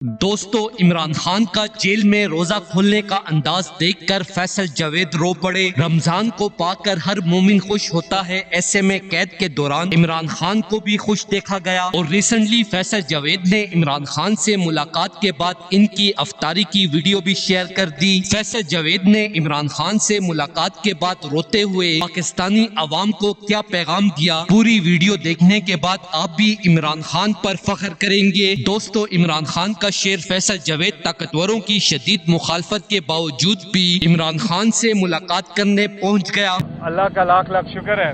دوستو عمران خان کا جیل میں روزہ کھولنے کا انداز دیکھ کر فیصل جاوید رو پڑے۔ رمضان کو پا کر ہر مومن خوش ہوتا ہے، ایسے میں قید کے دوران عمران خان کو بھی خوش دیکھا گیا اور ریسنٹلی فیصل جاوید نے عمران خان سے ملاقات کے بعد ان کی افطاری کی ویڈیو بھی شیئر کر دی۔ فیصل جاوید نے عمران خان سے ملاقات کے بعد روتے ہوئے پاکستانی عوام کو کیا پیغام دیا، پوری ویڈیو دیکھنے کے بعد آپ بھی عمران خان پر فخر کریں گے۔ دوستو عمران خان کا شیر فیصل جاوید طاقتوروں کی شدید مخالفت کے باوجود بھی عمران خان سے ملاقات کرنے پہنچ گیا۔ اللہ کا لاکھ لاکھ شکر ہے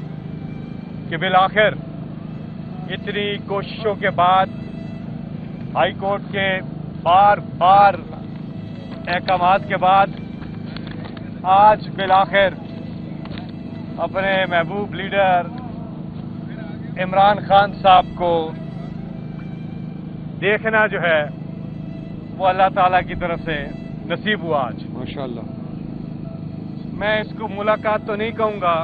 کہ بالآخر اتنی کوششوں کے بعد ہائی کورٹ کے بار بار احکامات کے بعد آج بالآخر اپنے محبوب لیڈر عمران خان صاحب کو دیکھنا جو ہے وہ اللہ تعالیٰ کی طرف سے نصیب ہوا آج ماشاءاللہ۔ میں اس کو ملاقات تو نہیں کہوں گا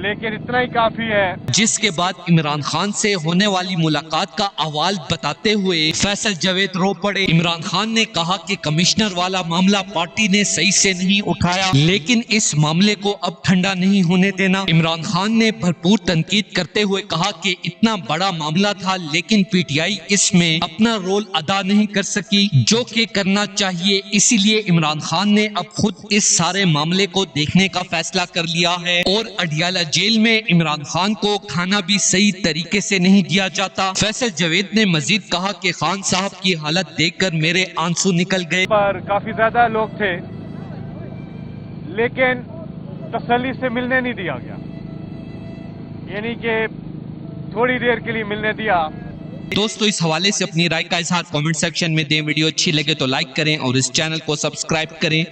لیکن اتنا ہی کافی ہے، جس کے بعد عمران خان سے ہونے والی ملاقات کا احوال بتاتے ہوئے فیصل جاوید رو پڑے۔ عمران خان نے کہا کہ کمشنر والا معاملہ پارٹی نے صحیح سے نہیں اٹھایا، لیکن اس معاملے کو اب ٹھنڈا نہیں ہونے دینا۔ عمران خان نے بھرپور تنقید کرتے ہوئے کہا کہ اتنا بڑا معاملہ تھا لیکن پی ٹی آئی اس میں اپنا رول ادا نہیں کر سکی جو کہ کرنا چاہیے، اسی لیے عمران خان نے اب خود اس سارے معاملے کو دیکھنے کا فیصلہ کر لیا ہے اور اڈیالہ جیل میں عمران خان کو کھانا بھی صحیح طریقے سے نہیں دیا جاتا۔ فیصل جاوید نے مزید کہا کہ خان صاحب کی حالت دیکھ کر میرے آنسو نکل گئے۔ پر کافی زیادہ لوگ تھے لیکن تسلی سے ملنے نہیں دیا گیا، یعنی کہ تھوڑی دیر کے لیے ملنے دیا۔ دوستو اس حوالے سے اپنی رائے کا اظہار کامنٹ سیکشن میں دیں۔ ویڈیو اچھی لگے تو لائک کریں اور اس چینل کو سبسکرائب کریں۔